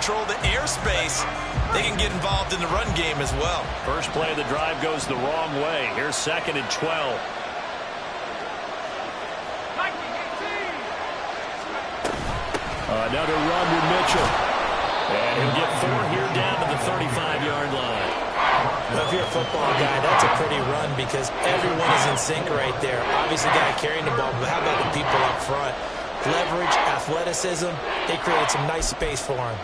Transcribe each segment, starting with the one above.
control the airspace, they can get involved in the run game as well. First play of the drive goes the wrong way. Here's 2nd and 12. Another run with Mitchell. And he'll get 4 here down to the 35-yard line. Well, if you're a football guy, that's a pretty run because everyone is in sync right there. Obviously, the guy carrying the ball, but how about the people up front? Leverage, athleticism, they created some nice space for him.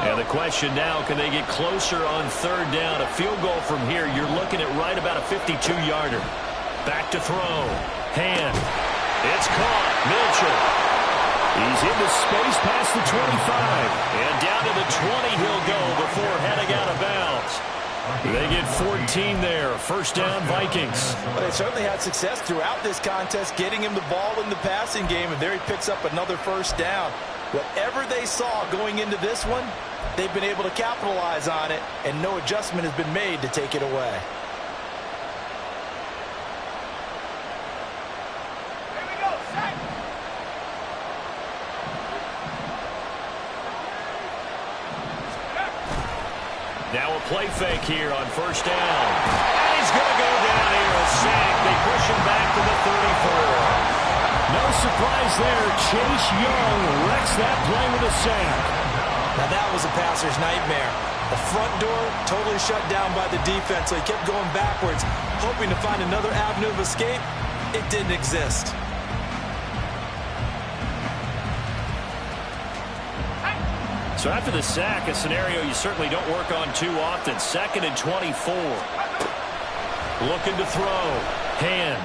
And the question now, can they get closer on 3rd down? A field goal from here, you're looking at right about a 52-yarder. Back to throw. Hand. It's caught. Mitchell. He's into space past the 25. And down to the 20 he'll go before heading out of bounds. They get 14 there. 1st down, Vikings. Well, they certainly had success throughout this contest, getting him the ball in the passing game, and there he picks up another 1st down. Whatever they saw going into this one, they've been able to capitalize on it, and no adjustment has been made to take it away. Now a play fake here on 1st down. And he's going to go down here, a sack. They push him back to the 34. No surprise there. Chase Young wrecks that play with a sack. Now that was a passer's nightmare. The front door totally shut down by the defense, so he kept going backwards, hoping to find another avenue of escape. It didn't exist. So after the sack, a scenario you certainly don't work on too often. 2nd and 24. Looking to throw. Hand.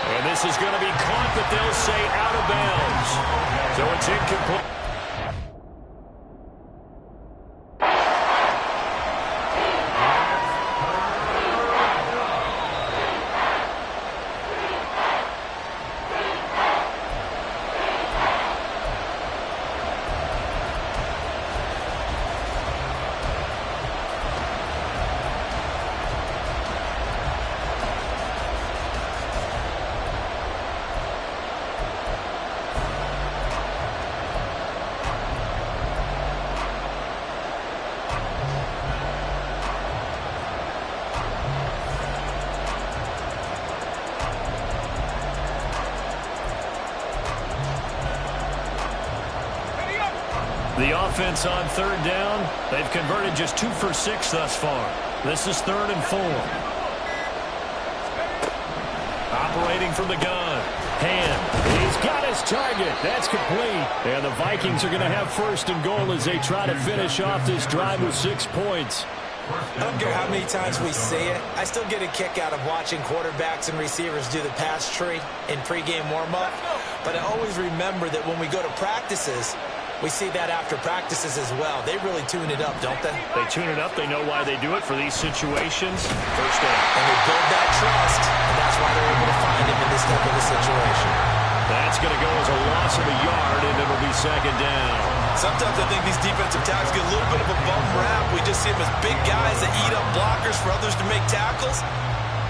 And this is going to be caught, but they'll say out of bounds. So it's incomplete. The offense on 3rd down, they've converted just 2 for 6 thus far. This is 3rd and 4. Operating from the gun. Hand. He's got his target. That's complete. And the Vikings are going to have 1st and goal as they try to finish off this drive with 6 points. I don't care how many times we say it, I still get a kick out of watching quarterbacks and receivers do the pass tree in pregame warm-up. But I always remember that when we go to practices, we see that after practices as well. They really tune it up, don't they? They tune it up. They know why they do it for these situations. 1st down. And they build that trust, and that's why they're able to find him in this type of a situation. That's going to go as a loss of a yard, and it'll be 2nd down. Sometimes I think these defensive tackles get a little bit of a bum rap. We just see them as big guys that eat up blockers for others to make tackles.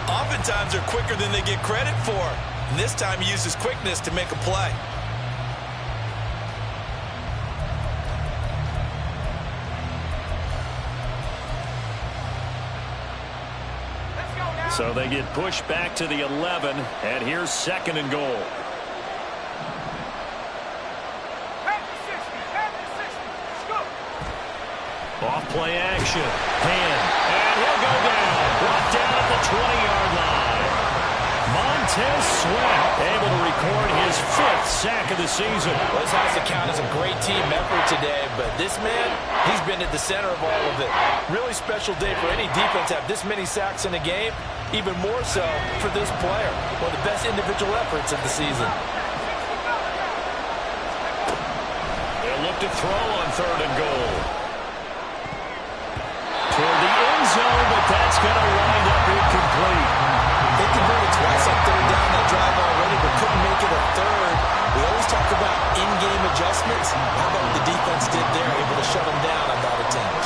Oftentimes they're quicker than they get credit for. And this time he uses quickness to make a play. So they get pushed back to the 11, and here's 2nd and goal. Off play action. Hand. And he'll go down. Brought down at the 20-yard line. Montez Sweat able to record his 5th sack of the season. Well, this has to count as a great team effort today, but this man, he's been at the center of all of it. Really special day for any defense to have this many sacks in a game, even more so for this player. One of the best individual efforts of the season. They'll look to throw on 3rd and goal. Toward the end zone, but that's going to wind up incomplete. They converted twice on 3rd down that drive already, but couldn't make it a 3rd. We always always talk about in-game adjustments. How about what the defense did there, able to shut them down on that attempt.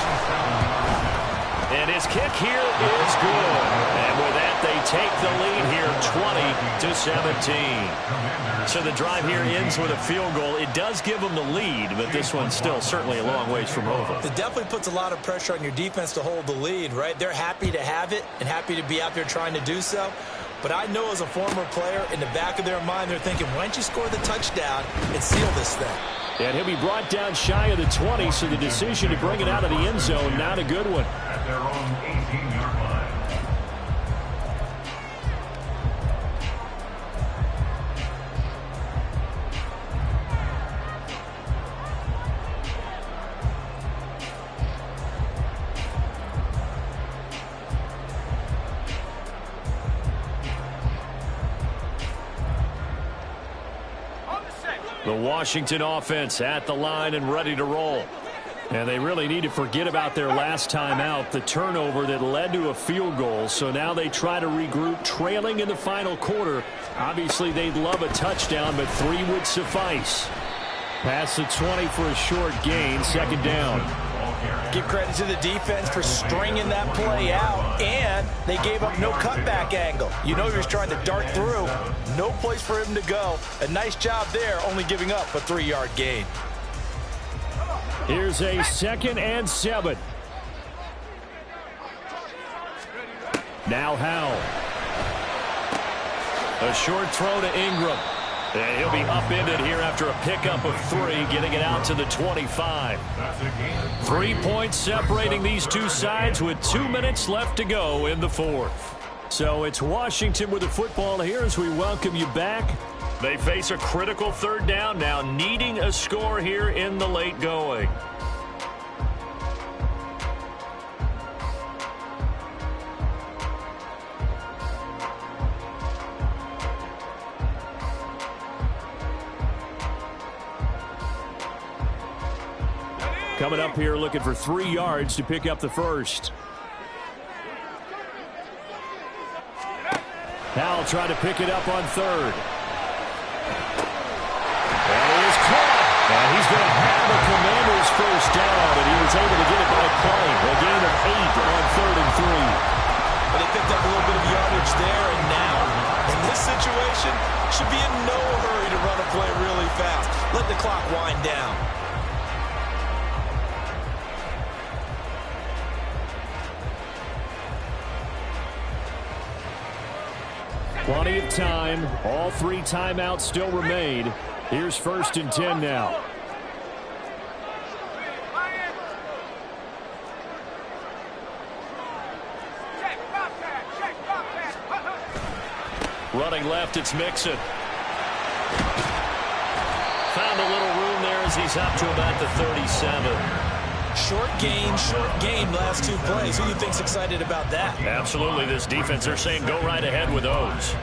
And his kick here is good. And with that, they take the lead here 20-17. So the drive here ends with a field goal. It does give them the lead, but this one's still certainly a long ways from over. It definitely puts a lot of pressure on your defense to hold the lead, right? They're happy to have it and happy to be out there trying to do so. But I know as a former player, in the back of their mind, they're thinking, why don't you score the touchdown and seal this thing? And he'll be brought down shy of the 20, so the decision to bring it out of the end zone, not a good one. At their own 18-yard line. The Washington offense at the line and ready to roll. And they really need to forget about their last time out, the turnover that led to a field goal. So now they try to regroup, trailing in the final quarter. Obviously, they'd love a touchdown, but 3 would suffice. Past the 20 for a short gain, second down. Give credit to the defense for stringing that play out, and they gave up no cutback angle. You know he was trying to dart through. No place for him to go. A nice job there, only giving up a 3-yard gain. Here's a 2nd and 7. Now Howell. A short throw to Ingram. And he'll be upended here after a pickup of 3, getting it out to the 25. 3 points separating these two sides with 2 minutes left to go in the 4th. So it's Washington with the football here as we welcome you back. They face a critical 3rd down now, needing a score here in the late going. Coming up here looking for 3 yards to pick up the first. Howell trying to pick it up on 3rd. And he is caught. And he's going to have the Commanders' first down, and he was able to get it by play. A gain of 8 on 3rd and 3. But they picked up a little bit of yardage there, and now, in this situation, should be in no hurry to run a play really fast. Let the clock wind down. Plenty of time. All 3 timeouts still remain. Here's 1st and 10 now. Running left, it's Mixon. Found a little room there as he's up to about the 37. Short game, last 2 plays. Who do you think's excited about that? Absolutely, this defense, they're saying go right ahead with those.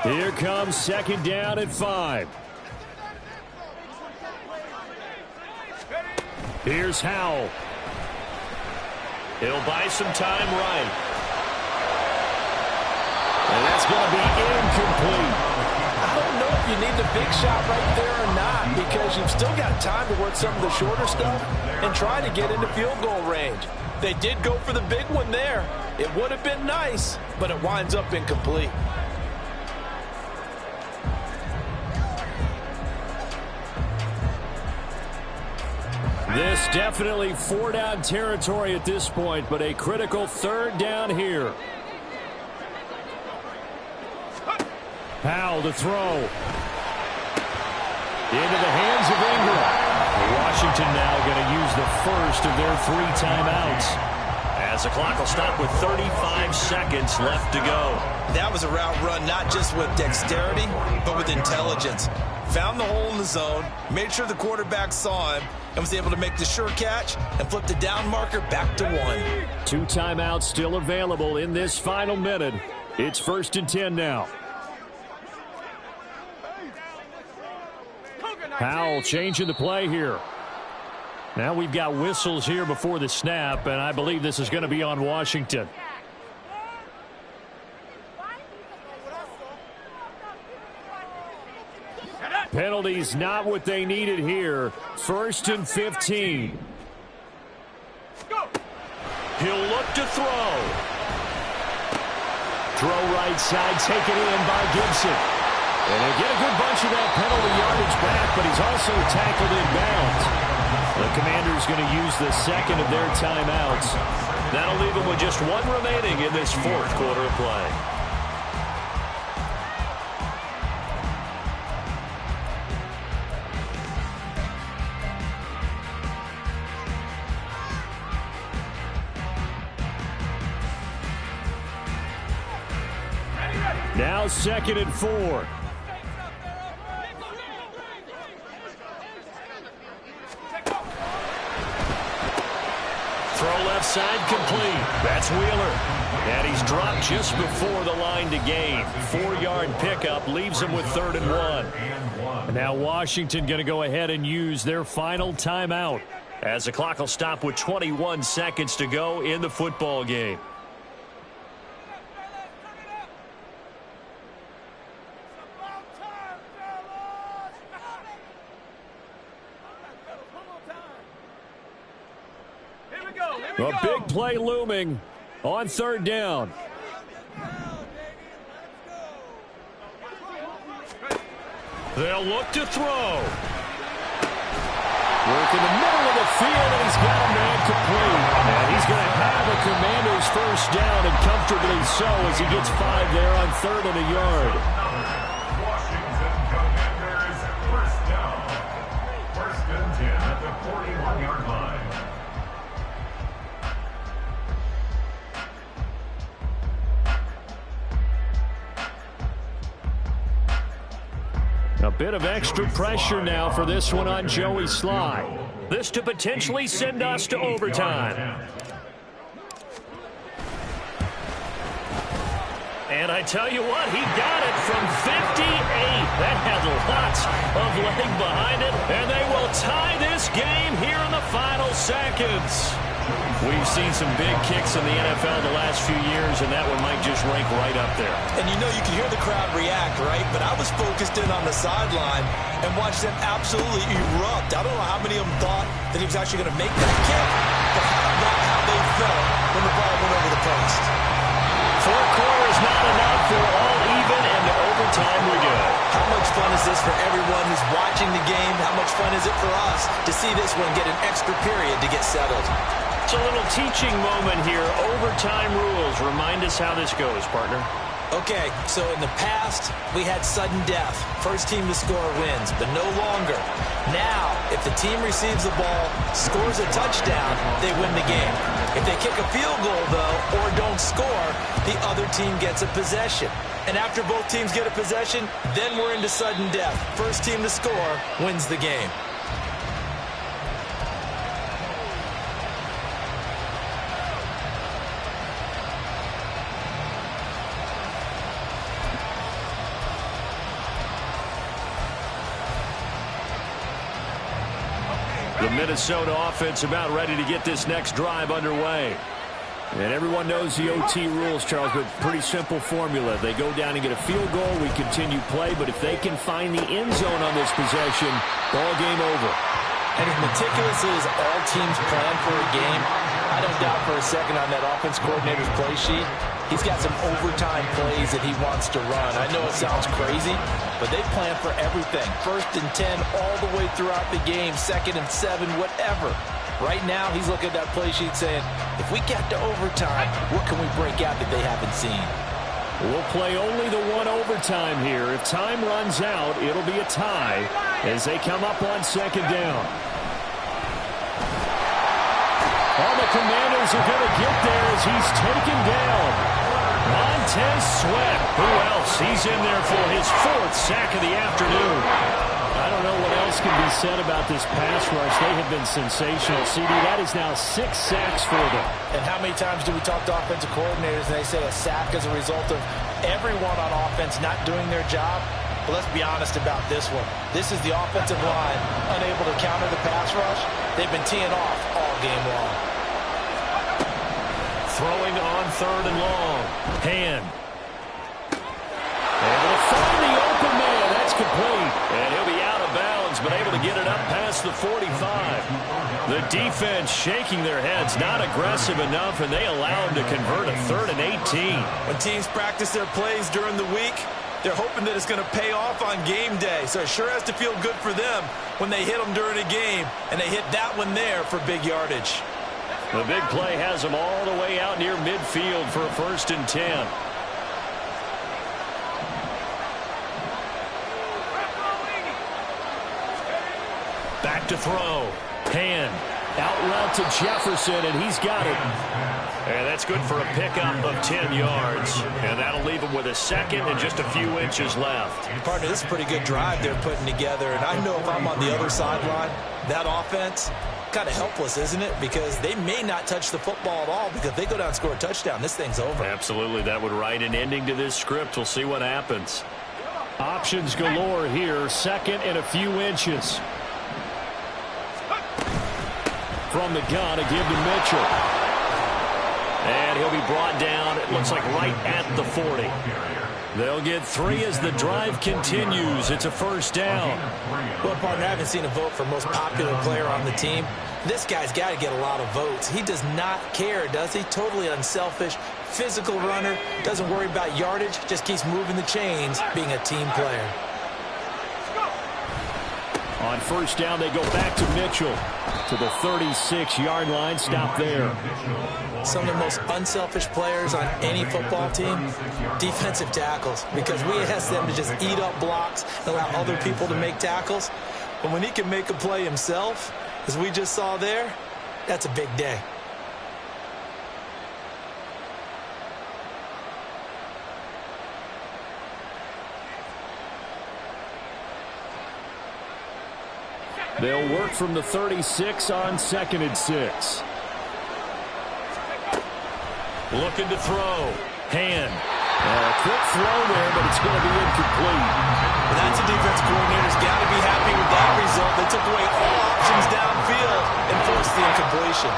Here comes 2nd down at 5. Here's Howell. He'll buy some time right. And that's going to be incomplete. I don't know if you need the big shot right there or not, because you've still got time to work some of the shorter stuff and try to get into field goal range. They did go for the big one there. It would have been nice, but it winds up incomplete. This definitely 4-down territory at this point, but a critical 3rd down here. Howell to throw. Into the hands of Ingram. Washington now going to use the first of their 3 timeouts. As the clock will stop with 35 seconds left to go. That was a route run not just with dexterity, but with intelligence. Found the hole in the zone, made sure the quarterback saw him, and was able to make the sure catch and flip the down marker back to 1. 2 timeouts still available in this final minute. It's 1st and 10 now. Howell changing the play here. Now we've got whistles here before the snap, and I believe this is going to be on Washington. Penalties not what they needed here. 1st and 15. He'll look to throw. Throw right side, taken in by Gibson. And they get a good bunch of that penalty yardage back, but he's also tackled in bounds. The Commanders going to use the second of their timeouts. That'll leave them with just 1 remaining in this 4th quarter of play. Now 2nd and 4. Throw left side complete. That's Wheeler. And he's dropped just before the line to gain. 4-yard pickup leaves him with 3rd and 1. And now Washington going to go ahead and use their final timeout as the clock will stop with 21 seconds to go in the football game. A big play looming on 3rd down. They'll look to throw. Work in the middle of the field, and he's got a man complete. And he's going to have a Commander's 1st down, and comfortably so as he gets 5 there on 3rd and a yard. Washington Commanders 1st down. 1st and 10 at the 41-yard line. A bit of extra pressure now for this one on Joey Sly. This to potentially send us to overtime. And I tell you what, he got it from 58. That had lots of leg behind it. And they will tie this game here in the final seconds. We've seen some big kicks in the NFL the last few years, and that one might just rank right up there. And you know, you can hear the crowd react, right? But I was focused in on the sideline and watched them absolutely erupt. I don't know how many of them thought that he was actually going to make that kick, but how about how they felt when the ball went over the post? 4 quarters not enough for all even, and to overtime we go. How much fun is this for everyone who's watching the game? How much fun is it for us to see this one get an extra period to get settled? It's a little teaching moment here. Overtime rules. Remind us how this goes, partner. Okay, so in the past, we had sudden death. First team to score wins, but no longer. Now, if the team receives the ball, scores a touchdown, they win the game. If they kick a field goal, though, or don't score, the other team gets a possession. And after both teams get a possession, then we're into sudden death. First team to score wins the game. The Minnesota offense about ready to get this next drive underway. And everyone knows the OT rules, Charles, but pretty simple formula. They go down and get a field goal, we continue play, but if they can find the end zone on this possession, ball game over. And as meticulously as all teams plan for a game, I don't doubt for a second on that offense coordinator's play sheet, he's got some overtime plays that he wants to run. I know it sounds crazy, but they plan for everything. 1st and 10 all the way throughout the game, 2nd and 7, whatever. Right now, he's looking at that play sheet saying, if we get to overtime, what can we break out that they haven't seen? We'll play only the 1 overtime here. If time runs out, it'll be a tie as they come up on 2nd down. All the Commanders are going to get there as he's taken down. Montez Sweat. Who else? He's in there for his 4th sack of the afternoon. I don't know what else can be said about this pass rush. They have been sensational. CD, that is now 6 sacks for them. And how many times do we talk to offensive coordinators and they say a sack is a result of everyone on offense not doing their job? But let's be honest about this one. This is the offensive line unable to counter the pass rush. They've been teeing off all game long. Throwing on 3rd and long. Hand. Able to find the open man. That's complete. And he'll be out of bounds, but able to get it up past the 45. The defense shaking their heads, not aggressive enough, and they allow him to convert a 3rd and 18. When teams practice their plays during the week, they're hoping that it's going to pay off on game day. So it sure has to feel good for them when they hit them during a game, and they hit that one there for big yardage. The big play has them all the way out near midfield for a 1st and 10. Back to throw. Hand. Out route to Jefferson, and he's got it. And that's good for a pickup of 10 yards. And that'll leave him with a 2nd and just a few inches left. Partner, this is a pretty good drive they're putting together. And I know if I'm on the other sideline, that offense, kind of helpless, isn't it? Because they may not touch the football at all, because if they go down and score a touchdown, this thing's over. Absolutely. That would write an ending to this script. We'll see what happens. Options galore here. 2nd and a few inches. From the gun, a give to Mitchell. And he'll be brought down, it looks like right at the 40. They'll get 3 as the drive continues. It's a 1st down. Well, partner, I haven't seen a vote for most popular player on the team. This guy's got to get a lot of votes. He does not care, does he? Totally unselfish, physical runner, doesn't worry about yardage, just keeps moving the chains, being a team player. On 1st down, they go back to Mitchell to the 36-yard line. Stop there. Some of the most unselfish players on any football team, defensive tackles, because we ask them to just eat up blocks and allow other people to make tackles. But when he can make a play himself, as we just saw there, that's a big day. They'll work from the 36 on 2nd and 6. Looking to throw. Hand. A quick throw there, but it's going to be incomplete. Well, that's a defense coordinator's got to be happy with that result. They took away all options downfield and forced the incompletion.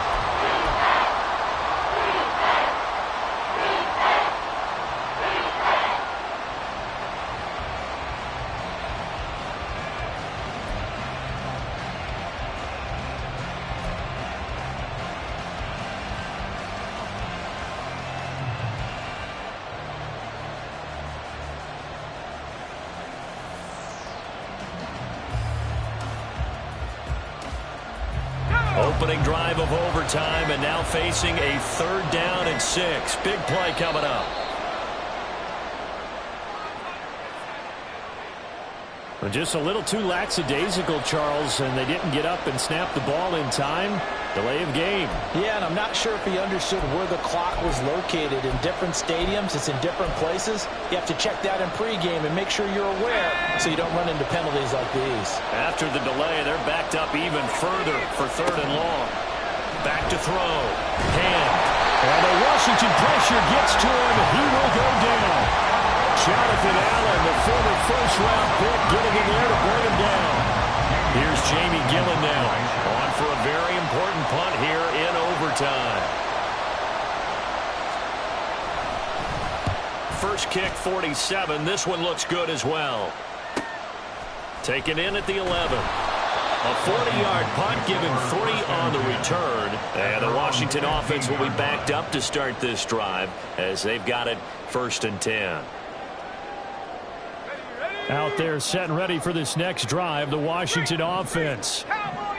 Opening drive of overtime, and now facing a 3rd down and 6. Big play coming up. Well, just a little too lackadaisical, Charles, and they didn't get up and snap the ball in time. Delay of game. Yeah, and I'm not sure if he understood where the clock was located. In different stadiums, it's in different places. You have to check that in pregame and make sure you're aware so you don't run into penalties like these. After the delay, they're backed up even further for 3rd and long. Back to throw. Hand. And the Washington pressure gets to him, and he will go down. Jonathan Allen, the former 1st-round pick, getting in there to bring him down. Here's Jamie Gillen now, on for a very important punt here in overtime. First kick, 47. This one looks good as well. Taken in at the 11. A 40-yard punt, giving 3 on the return. And the Washington offense will be backed up to start this drive as they've got it 1st and 10. Out there set and ready for this next drive, the Washington offense.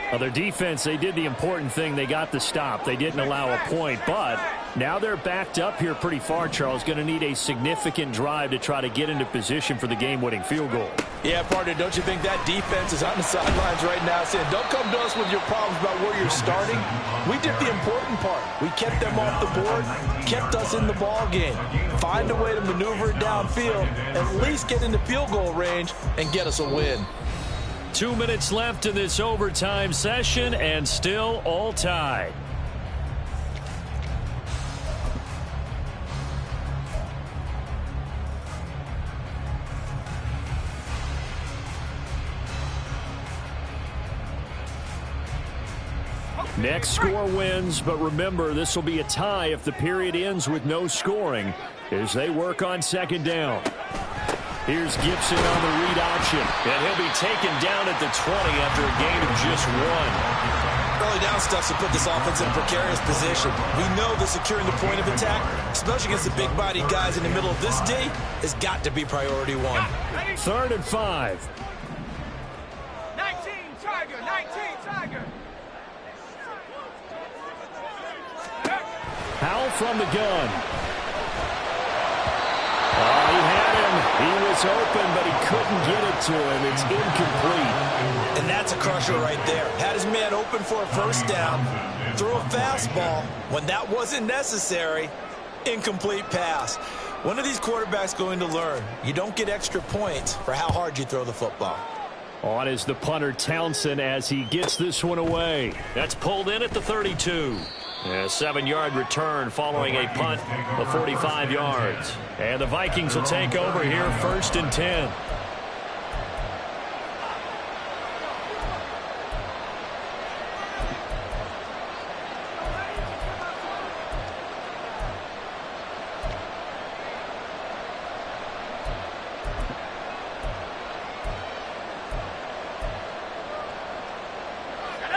Well, their defense, they did the important thing. They got the stop. They didn't allow a point, but now they're backed up here pretty far, Charles. Going to need a significant drive to try to get into position for the game-winning field goal. Yeah, partner, don't you think that defense is on the sidelines right now saying, don't come to us with your problems about where you're starting? We did the important part. We kept them off the board, kept us in the ball game. Find a way to maneuver it downfield, at least get into field goal range, and get us a win. 2 minutes left in this overtime session, and still all tied. Next score wins, but remember, this will be a tie if the period ends with no scoring as they work on second down. Here's Gibson on the read option, and he'll be taken down at the 20 after a gain of just 1. Early down stuff to put this offense in a precarious position. We know that securing the point of attack, especially against the big-bodied guys in the middle of this D, has got to be priority 1. 3rd and 5. 19, Tiger, 19, Tiger. Howell from the gun. Oh, he had him. He was open, but he couldn't get it to him. It's incomplete. And that's a crusher right there. Had his man open for a first down, threw a fastball when that wasn't necessary. Incomplete pass. One of these quarterbacks going to learn. You don't get extra points for how hard you throw the football. On is the punter Townsend as he gets this one away. That's pulled in at the 32. A 7-yard return following a punt of 45 yards. And the Vikings will take over here 1st and 10.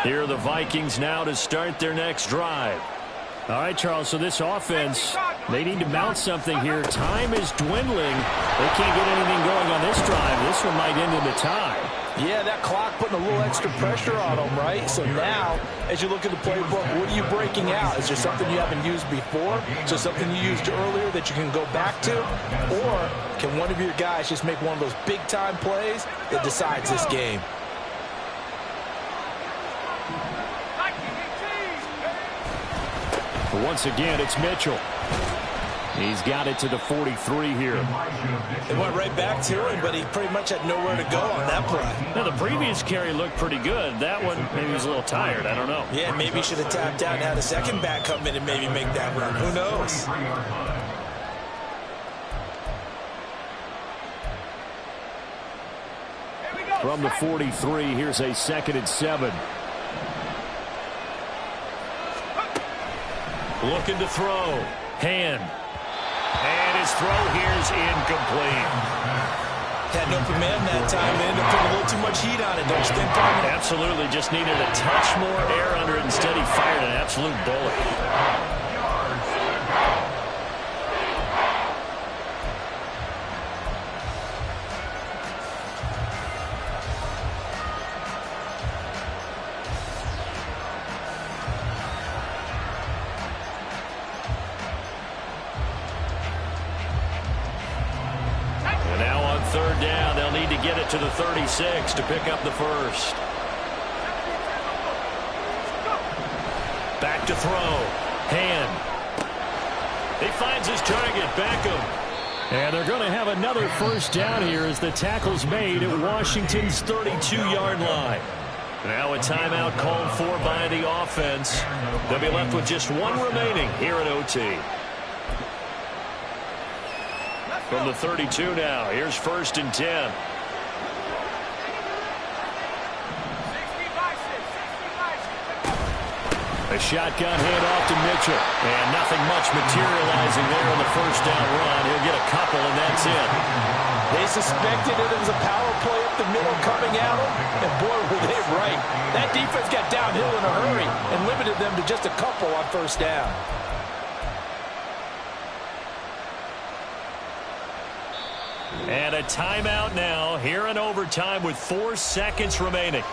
Here are the Vikings now to start their next drive. All right, Charles, so this offense, they need to mount something here. Time is dwindling. They can't get anything going on this drive. This one might end in a tie. Yeah, that clock putting a little extra pressure on them, right? So now, as you look at the playbook, what are you breaking out? Is there something you haven't used before? Is there something you used earlier that you can go back to? Or can one of your guys just make one of those big-time plays that decides this game? Once again, it's Mitchell. He's got it to the 43 here. It went right back to him, but he pretty much had nowhere to go on that play. Now, the previous carry looked pretty good. That one, maybe he was a little tired. I don't know. Yeah, maybe he should have tapped out and had a second back come in and maybe make that run. Who knows? From the 43, here's a 2nd and 7. Looking to throw. Hand. And his throw here is incomplete. Had no command that time. They ended up putting a little too much heat on it, don't you think, Carmen? Absolutely. Just needed a touch more air under it. Instead, he fired an absolute bullet. Get it to the 36 to pick up the first. Back to throw. Hand. He finds his target. Beckham. And they're going to have another first down here as the tackle's made at Washington's 32-yard line. Now a timeout called for by the offense. They'll be left with just one remaining here at OT. From the 32 now, here's 1st and 10. A shotgun handoff to Mitchell. And nothing much materializing there on the first down run. He'll get a couple, and that's it. They suspected it was a power play up the middle coming at them, and boy, were they right. That defense got downhill in a hurry and limited them to just a couple on first down. And a timeout now here in overtime with 4 seconds remaining.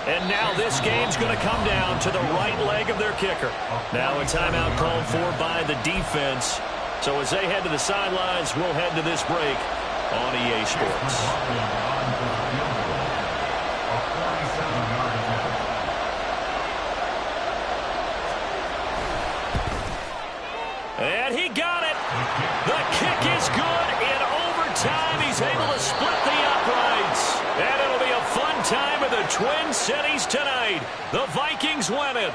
And now this game's going to come down to the right leg of their kicker. Now a timeout called for by the defense. So as they head to the sidelines, we'll head to this break on EA Sports. And he got it. The kick is good in overtime. He's able to Twin Cities tonight. The Vikings win it.